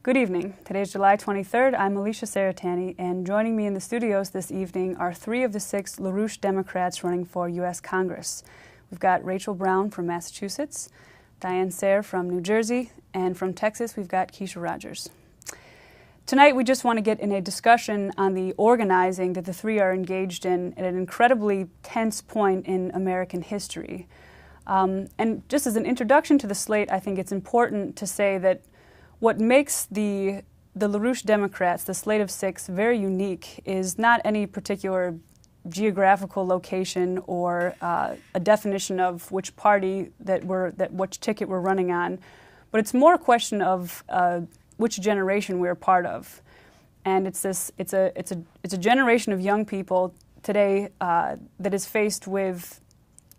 Good evening. Today is July 23rd. I'm Alicia Saratani, and joining me in the studios this evening are 3 of the 6 LaRouche Democrats running for U.S. Congress. We've got Rachel Brown from Massachusetts, Diane Sare from New Jersey, and from Texas we've got Kesha Rogers. Tonight we just want to get in a discussion on the organizing that the 3 are engaged in at an incredibly tense point in American history. And just as an introduction to the slate, I think it's important to say that what makes the LaRouche Democrats, the slate of 6, very unique is not any particular geographical location or a definition of which party which ticket we're running on, but it's more a question of which generation we're part of. And it's a generation of young people today that is faced with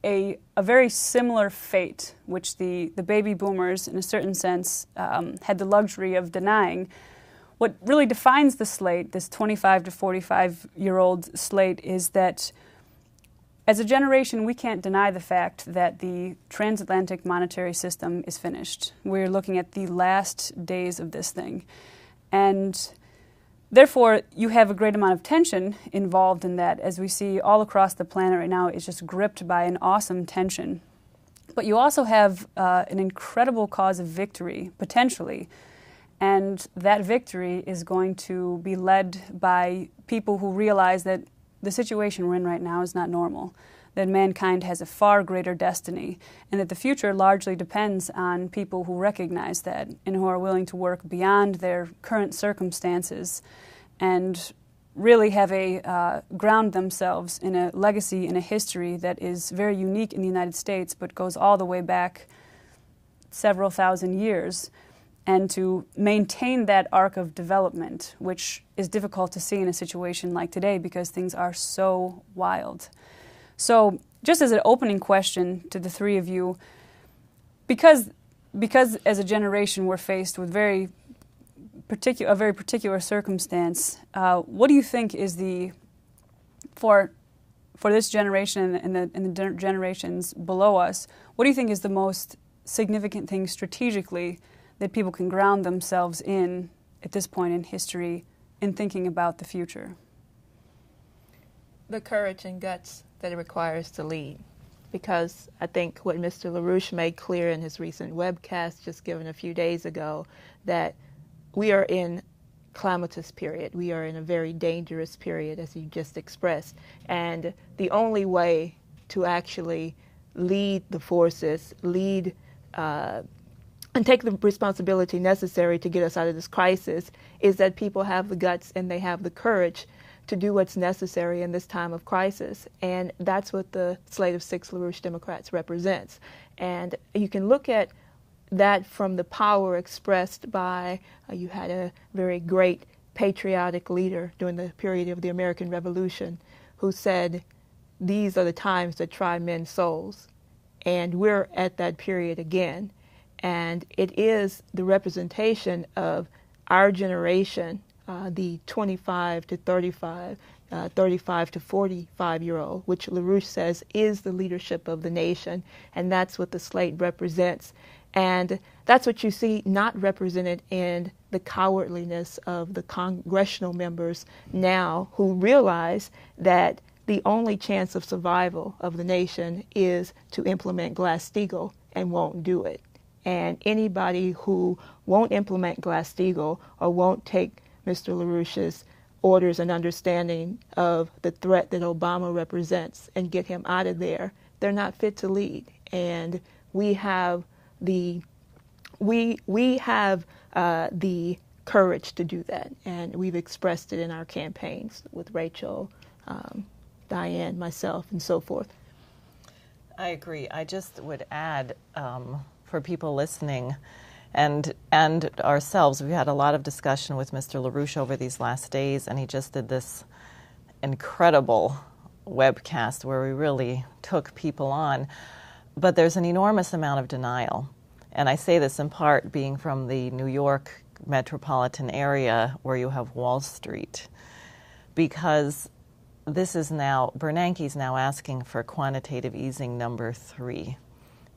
a very similar fate, which the baby boomers, in a certain sense, had the luxury of denying. What really defines the slate, this 25 to 45-year-old slate, is that as a generation, we can't deny the fact that the transatlantic monetary system is finished. We're looking at the last days of this thing. And therefore, you have a great amount of tension involved in that, as we see all across the planet right now is just gripped by an awesome tension. But you also have an incredible cause of victory, potentially, and that victory is going to be led by people who realize that the situation we're in right now is not normal, that mankind has a far greater destiny, and that the future largely depends on people who recognize that and who are willing to work beyond their current circumstances and really have ground themselves in a legacy, in a history that is very unique in the United States but goes all the way back several thousand years, and to maintain that arc of development, which is difficult to see in a situation like today because things are so wild. So just as an opening question to the 3 of you, because as a generation we're faced with a very particular circumstance, what do you think is for this generation and the generations below us, what do you think is the most significant thing strategically that people can ground themselves in at this point in history in thinking about the future? The courage and guts that it requires to lead. Because I think what Mr. LaRouche made clear in his recent webcast just given a few days ago, that we are in calamitous period. We are in a very dangerous period, as you just expressed. And the only way to actually lead the forces, and take the responsibility necessary to get us out of this crisis is that people have the guts and they have the courage to do what's necessary in this time of crisis. And that's what the slate of 6 LaRouche Democrats represents. And you can look at that from the power expressed by, you had a very great patriotic leader during the period of the American Revolution who said, "These are the times that try men's souls." And we're at that period again. And it is the representation of our generation, the 25 to 35, 35 to 45-year-old, which LaRouche says is the leadership of the nation, and that's what the slate represents. And that's what you see not represented in the cowardliness of the congressional members now who realize that the only chance of survival of the nation is to implement Glass-Steagall and won't do it. And anybody who won't implement Glass-Steagall or won't take Mr. LaRouche's orders and understanding of the threat that Obama represents and get him out of there, they're not fit to lead. And we have the courage to do that, and we've expressed it in our campaigns with Rachel, Diane, myself, and so forth. I agree. I just would add, for people listening and ourselves, we've had a lot of discussion with Mr. LaRouche over these last days, and he just did this incredible webcast where we really took people on. But there's an enormous amount of denial. And I say this in part being from the New York metropolitan area where you have Wall Street, because this is now, Bernanke's now asking for quantitative easing number 3.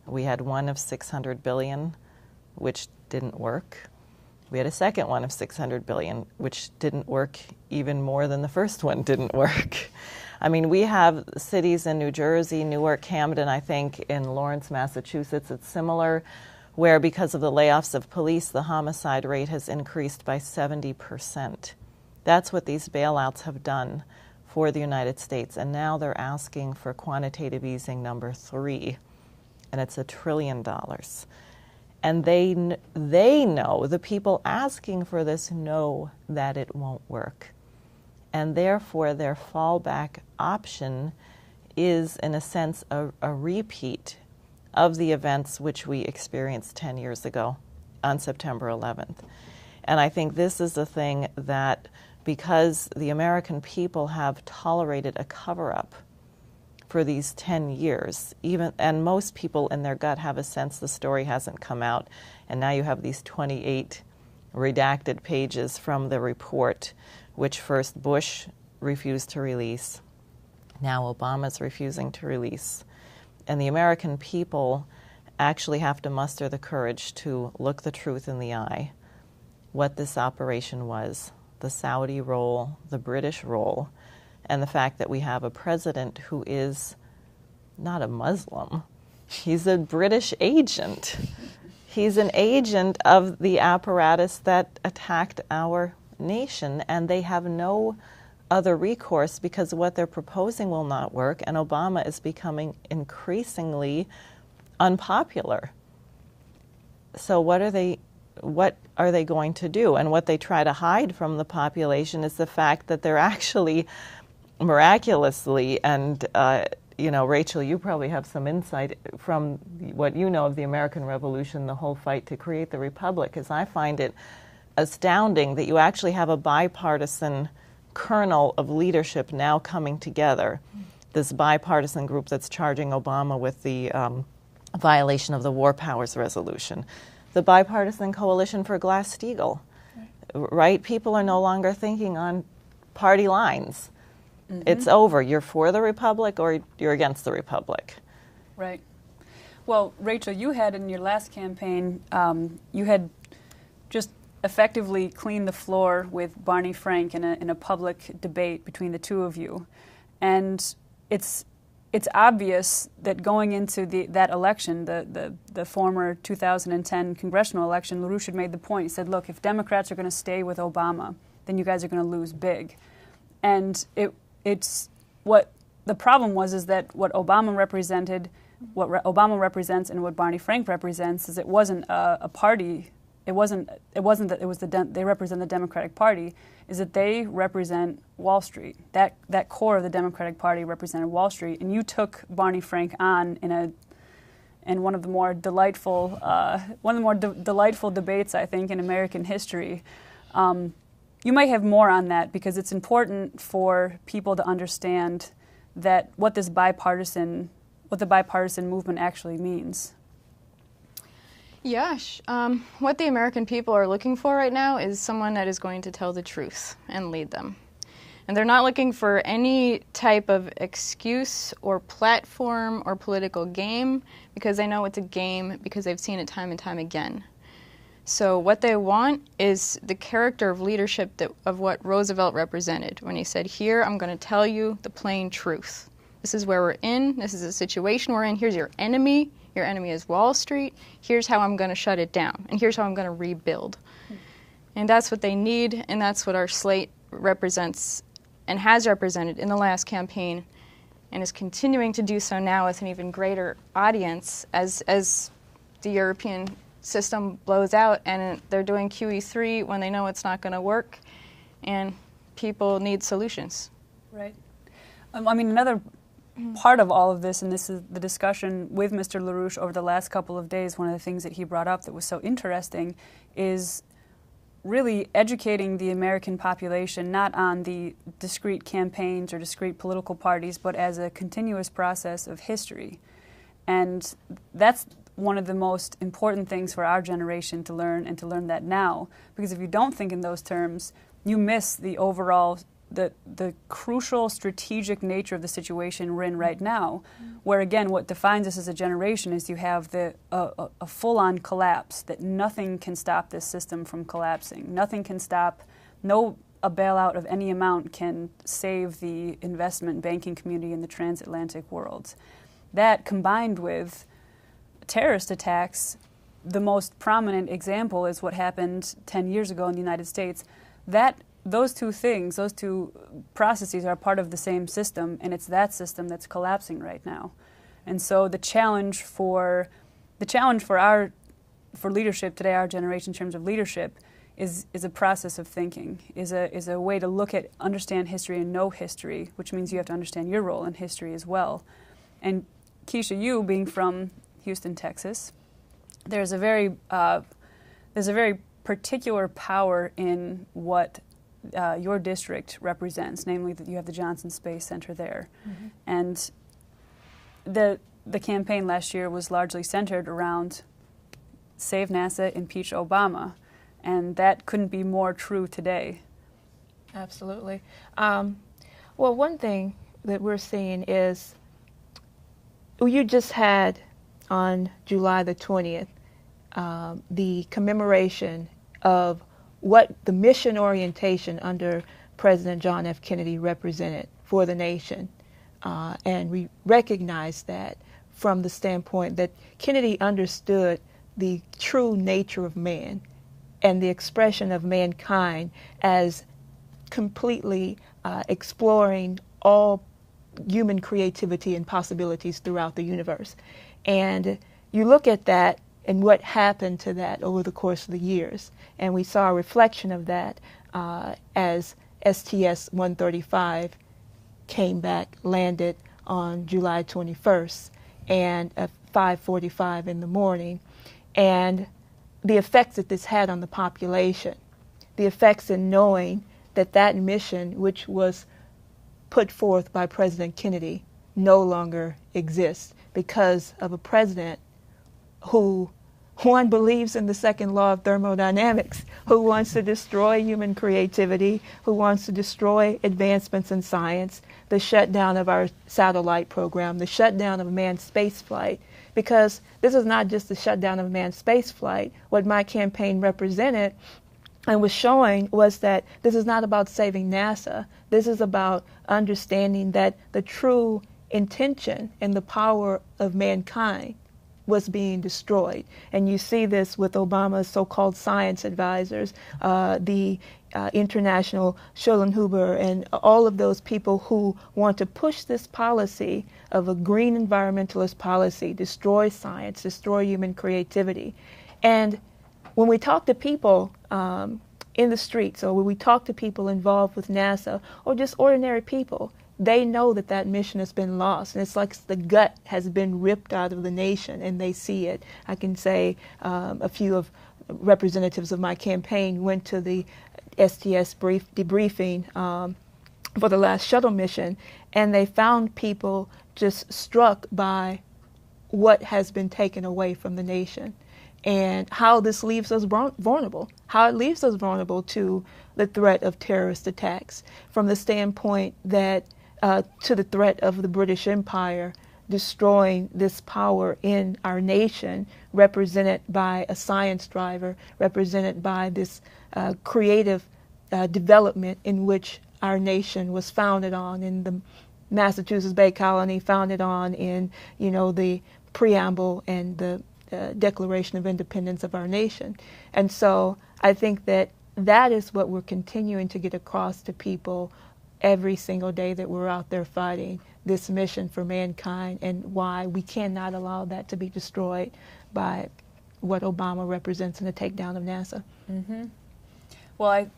We had one of 600 billion, which didn't work. We had a second one of $600 billion, which didn't work even more than the first one didn't work. I mean, we have cities in New Jersey, Newark, Camden, I think, in Lawrence, Massachusetts, it's similar, where because of the layoffs of police, the homicide rate has increased by 70%. That's what these bailouts have done for the United States. And now they're asking for quantitative easing number 3, and it's $1 trillion. And they know, the people asking for this know that it won't work. And therefore, their fallback option is, in a sense, a repeat of the events which we experienced 10 years ago on September 11th. And I think this is the thing that, because the American people have tolerated a cover-up for these 10 years, and most people in their gut have a sense the story hasn't come out, and now you have these 28 redacted pages from the report, which first Bush refused to release, now Obama's refusing to release. And the American people actually have to muster the courage to look the truth in the eye, what this operation was, the Saudi role, the British role, and the fact that we have a president who is not a Muslim. He's a British agent. He's an agent of the apparatus that attacked our nation, and they have no other recourse because what they're proposing will not work, and Obama is becoming increasingly unpopular. So what are they going to do? And what they try to hide from the population is the fact that they're actually miraculously, and Rachel, you probably have some insight from what you know of the American Revolution, the whole fight to create the Republic, because I find it astounding that you actually have a bipartisan kernel of leadership now coming together, this bipartisan group that's charging Obama with the violation of the War Powers Resolution, the bipartisan coalition for Glass-Steagall, right? People are no longer thinking on party lines. Mm-hmm. It's over. You're for the Republic or you're against the Republic. Right. Well, Rachel, you had in your last campaign, you had just effectively cleaned the floor with Barney Frank in a public debate between the two of you. And it's obvious that going into that election, the former 2010 congressional election, LaRouche had made the point. He said, look, if Democrats are going to stay with Obama, then you guys are going to lose big. And it's what the problem was is that what Obama represented, what Obama represents and what Barney Frank represents is it wasn't a party. It wasn't that it was they represent the Democratic Party, is that they represent Wall Street. That core of the Democratic Party represented Wall Street, and you took Barney Frank on in one of the more delightful delightful debates, I think, in American history. You might have more on that because it's important for people to understand that what the bipartisan movement actually means. Yeah, what the American people are looking for right now is someone that is going to tell the truth and lead them. And they're not looking for any type of excuse or platform or political game because they know it's a game because they've seen it time and time again. So what they want is the character of leadership of what Roosevelt represented when he said, here, I'm going to tell you the plain truth. This is where we're in. This is the situation we're in. Here's your enemy. Your enemy is Wall Street. Here's how I'm going to shut it down. And here's how I'm going to rebuild. And that's what they need, and that's what our slate represents and has represented in the last campaign and is continuing to do so now with an even greater audience as the European system blows out and they're doing QE3 when they know it's not going to work and people need solutions. Right. I mean, another part of all of this, and this is the discussion with Mr. LaRouche over the last couple of days, one of the things that he brought up that was so interesting is really educating the American population not on the discrete campaigns or discrete political parties, but as a continuous process of history. And that's one of the most important things for our generation to learn, and to learn that now. Because if you don't think in those terms, you miss the overall the crucial strategic nature of the situation we're in right now, where again what defines us as a generation is you have a full-on collapse, that nothing can stop this system from collapsing. Nothing can stop, a bailout of any amount can save the investment banking community in the transatlantic world. That combined with terrorist attacks, the most prominent example is what happened 10 years ago in the United States. Those two things, those two processes are part of the same system, and it's that system that's collapsing right now. And so the challenge for leadership today, our generation in terms of leadership, is a process of thinking, is a way to look at, understand history and know history, which means you have to understand your role in history as well. And Kesha, you being from Houston, Texas, there's a very particular power in what your district represents, namely that you have the Johnson Space Center there. Mm-hmm. And the campaign last year was largely centered around save NASA, impeach Obama, and that couldn't be more true today. Absolutely. Well, one thing that we're seeing is you just had on July the 20th the commemoration of what the mission orientation under President John F. Kennedy represented for the nation. And we recognize that from the standpoint that Kennedy understood the true nature of man and the expression of mankind as completely exploring all human creativity and possibilities throughout the universe. And you look at that and what happened to that over the course of the years. And we saw a reflection of that as STS-135 came back, landed on July 21st and at 5:45 in the morning. And the effects that this had on the population, the effects in knowing that that mission, which was put forth by President Kennedy, no longer exists because of a president who, one, believes in the second law of thermodynamics, who wants to destroy human creativity, who wants to destroy advancements in science, the shutdown of our satellite program, the shutdown of manned spaceflight. Because this is not just the shutdown of manned spaceflight. What my campaign represented and was showing was that this is not about saving NASA. This is about understanding that the true intention and the power of mankind was being destroyed. And you see this with Obama's so-called science advisors, the international Schollenhuber, and all of those people who want to push this policy of a green environmentalist policy, destroy science, destroy human creativity. And when we talk to people in the streets, or when we talk to people involved with NASA, or just ordinary people, they know that that mission has been lost. And it's like the gut has been ripped out of the nation, and they see it. I can say a few of representatives of my campaign went to the STS debriefing for the last shuttle mission, and they found people just struck by what has been taken away from the nation and how this leaves us vulnerable, how it leaves us vulnerable to the threat of terrorist attacks, from the standpoint that to the threat of the British Empire destroying this power in our nation, represented by a science driver, represented by this creative development in which our nation was founded on, in the Massachusetts Bay Colony, founded on in, the preamble and the Declaration of Independence of our nation. And so I think that that is what we're continuing to get across to people every single day that we're out there fighting this mission for mankind, and why we cannot allow that to be destroyed by what Obama represents in the takedown of NASA. Mm-hmm. Well,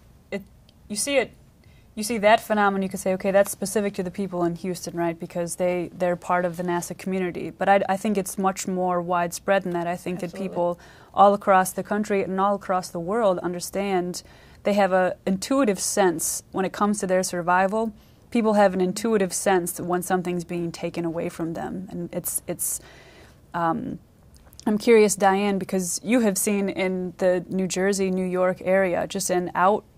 you see that phenomenon, you could say, okay, that's specific to the people in Houston, right, because they're part of the NASA community. But I think it's much more widespread than that. I think Absolutely. That people all across the country and all across the world understand, they have an intuitive sense when it comes to their survival. People have an intuitive sense when something's being taken away from them. And I'm curious, Diane, because you have seen in the New Jersey, New York area just an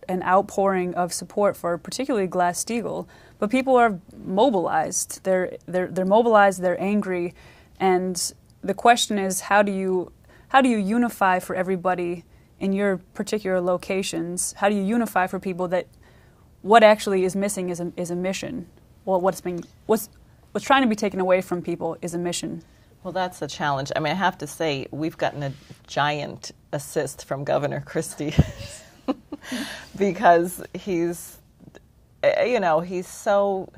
an outpouring of support for particularly Glass-Steagall, but people are mobilized. They're mobilized. They're angry, and the question is, how do you unify for everybody in your particular locations? How do you unify for people that what actually is missing is a mission? Well, what's trying to be taken away from people is a mission. Well, that's the challenge. I mean, I have to say, we've gotten a giant assist from Governor Christie because he's so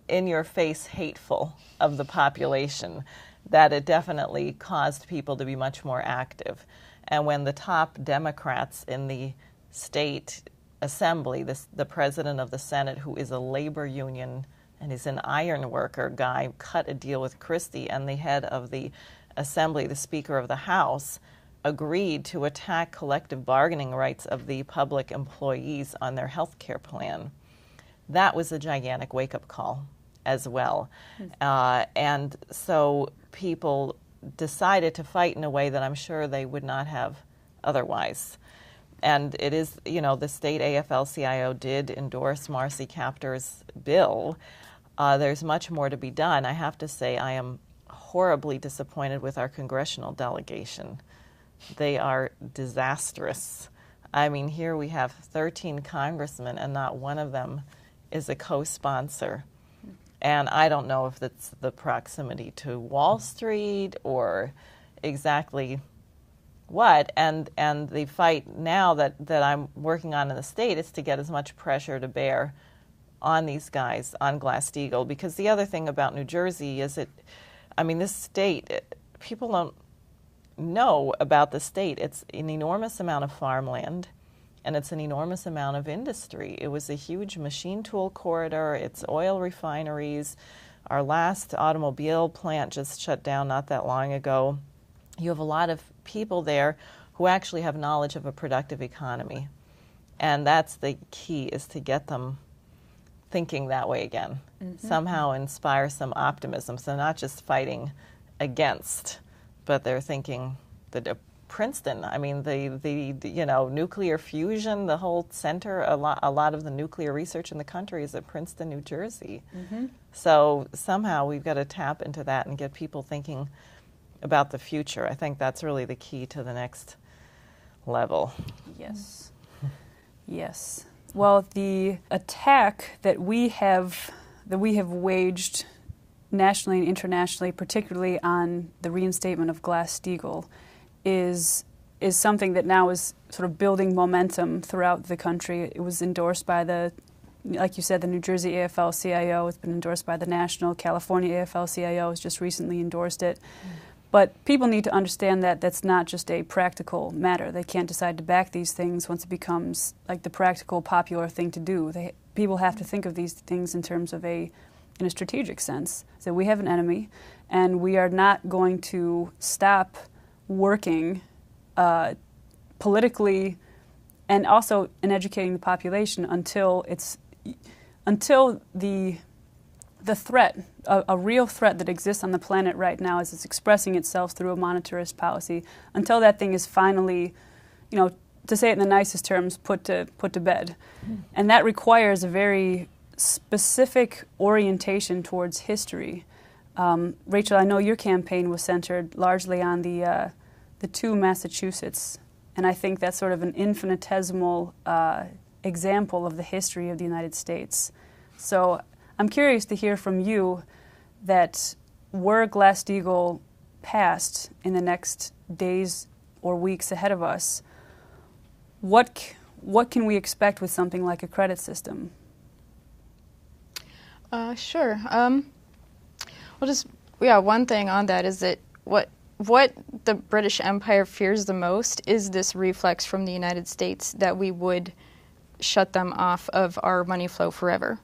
in-your-face hateful of the population that it definitely caused people to be much more active. And when the top Democrats in the state assembly, the president of the Senate, who is a labor union and is an iron worker guy, cut a deal with Christie, and the head of the assembly, the Speaker of the House, agreed to attack collective bargaining rights of the public employees on their health care plan. That was a gigantic wake-up call as well. And so people decided to fight in a way that I'm sure they would not have otherwise. And it is, the state AFL-CIO did endorse Marcy Kaptur's bill. There's much more to be done. I have to say I am horribly disappointed with our congressional delegation. They are disastrous. I mean, here we have 13 congressmen and not one of them is a co-sponsor. And I don't know if it's the proximity to Wall Street or exactly what. And the fight now that I'm working on in the state is to get as much pressure to bear on these guys, on Glass-Steagall, because the other thing about New Jersey is this state, people don't know about the state. It's an enormous amount of farmland, and it's an enormous amount of industry. It was a huge machine tool corridor. It's oil refineries. Our last automobile plant just shut down not that long ago. You have a lot of people there who actually have knowledge of a productive economy. And that's the key, is to get them thinking that way again. Mm-hmm. Somehow inspire some optimism. So not just fighting against, but they're thinking Princeton, the nuclear fusion, the whole center, a lot of the nuclear research in the country is at Princeton, New Jersey. Mm-hmm. So somehow we've got to tap into that and get people thinking about the future. I think that's really the key to the next level. Yes. Yes. Well, the attack that we have waged nationally and internationally, particularly on the reinstatement of Glass-Steagall, is something that now is sort of building momentum throughout the country. It was endorsed by like you said, the New Jersey AFL-CIO. It's been endorsed by the national. California AFL-CIO has just recently endorsed it. But people need to understand that that's not just a practical matter. They can't decide to back these things once it becomes like the practical, popular thing to do. People have to think of these things in terms of in a strategic sense. So we have an enemy, and we are not going to stop working politically and also in educating the population until the threat, a real threat that exists on the planet right now as it's expressing itself through a monetarist policy, until that thing is finally, to say it in the nicest terms, put to bed. Mm-hmm. And that requires a very specific orientation towards history. Rachel, I know your campaign was centered largely on the two Massachusetts, and I think that's sort of an infinitesimal example of the history of the United States. So I'm curious to hear from you that were Glass-Steagall passed in the next days or weeks ahead of us, what can we expect with something like a credit system? Sure. One thing on that is that what the British Empire fears the most is this reflex from the United States that we would shut them off of our money flow forever.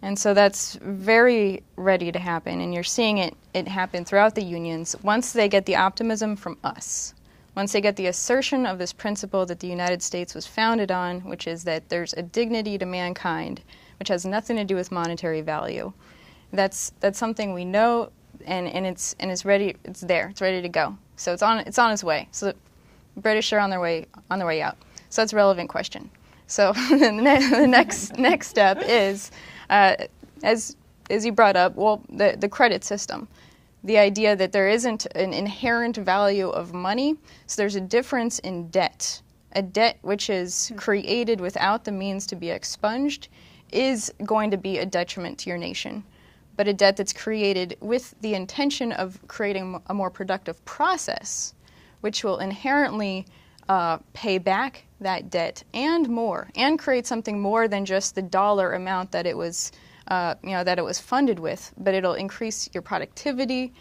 And so that's very ready to happen, and you're seeing it happen throughout the unions once they get the optimism from us. Once they get the assertion of this principle that the United States was founded on, which is that there's a dignity to mankind, which has nothing to do with monetary value. That's something we know, and it's ready. It's there. It's ready to go. So it's on its way. So the British are on their way out. So that's a relevant question. So the next step is, as you brought up, well, the credit system. The idea that there isn't an inherent value of money, so there's a difference in debt. A debt which is created without the means to be expunged is going to be a detriment to your nation. But a debt that's created with the intention of creating a more productive process, which will inherently pay back that debt and more, and create something more than just the dollar amount that it was, that it was funded with, but it'll increase your productivity,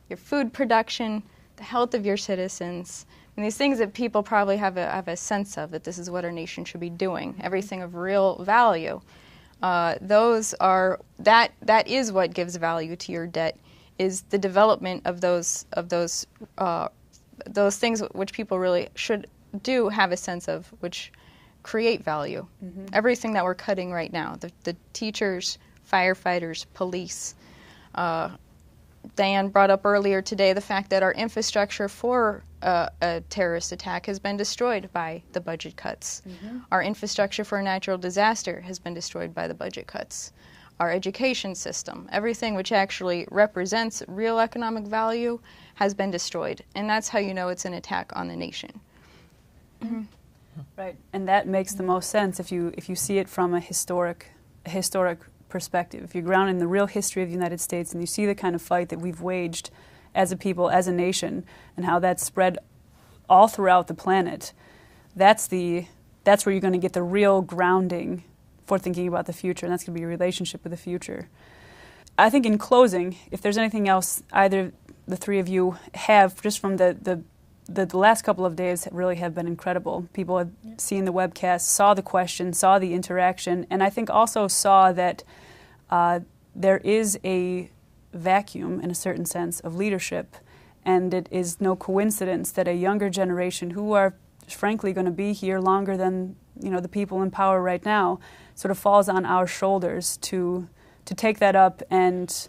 your food production, the health of your citizens, and these things that people probably have a sense of, that this is what our nation should be doing, everything of real value. That is what gives value to your debt, is the development of those things which people really should do have a sense of, which create value. Everything that we're cutting right now, the teachers, firefighters, police. Diane brought up earlier today the fact that our infrastructure for a terrorist attack has been destroyed by the budget cuts. Our infrastructure for a natural disaster has been destroyed by the budget cuts. Our education system, everything which actually represents real economic value, has been destroyed. And that's how you know it's an attack on the nation. Right, and that makes the most sense if you see it from a historic perspective. If you're grounded in the real history of the United States and you see the kind of fight that we've waged as a people, as a nation, and how that's spread all throughout the planet, that's where you're going to get the real grounding for thinking about the future, and that's going to be your relationship with the future. I think in closing, if there's anything else either the three of you have, just from the last couple of days really have been incredible. People have seen the webcast, saw the question, saw the interaction, and I think also saw that there is a vacuum, in a certain sense, of leadership, and it is no coincidence that a younger generation, who are frankly going to be here longer than the people in power right now, sort of falls on our shoulders to take that up and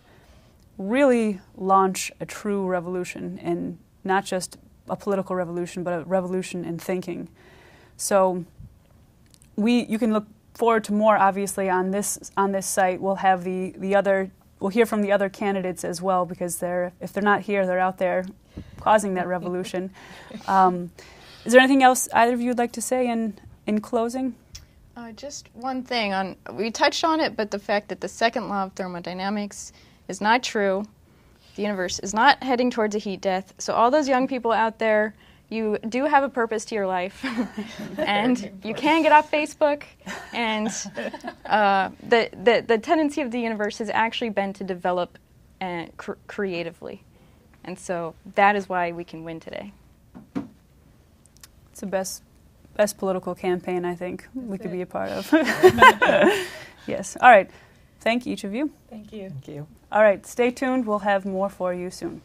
really launch a true revolution, and not just a political revolution, but a revolution in thinking. So you can look forward to more, obviously, on this site. We'll have we'll hear from the other candidates as well, because if they're not here, they're out there causing that revolution. Is there anything else either of you would like to say in closing? Just one thing. We touched on it, but the fact that the second law of thermodynamics is not true. The universe is not heading towards a heat death. So all those young people out there, you do have a purpose to your life. And you can get off Facebook. And the tendency of the universe has actually been to develop creatively. And so that is why we can win today. It's the best political campaign I think we could be a part of. Yes. All right. Thank each of you. Thank you. Thank you. All right. Stay tuned. We'll have more for you soon.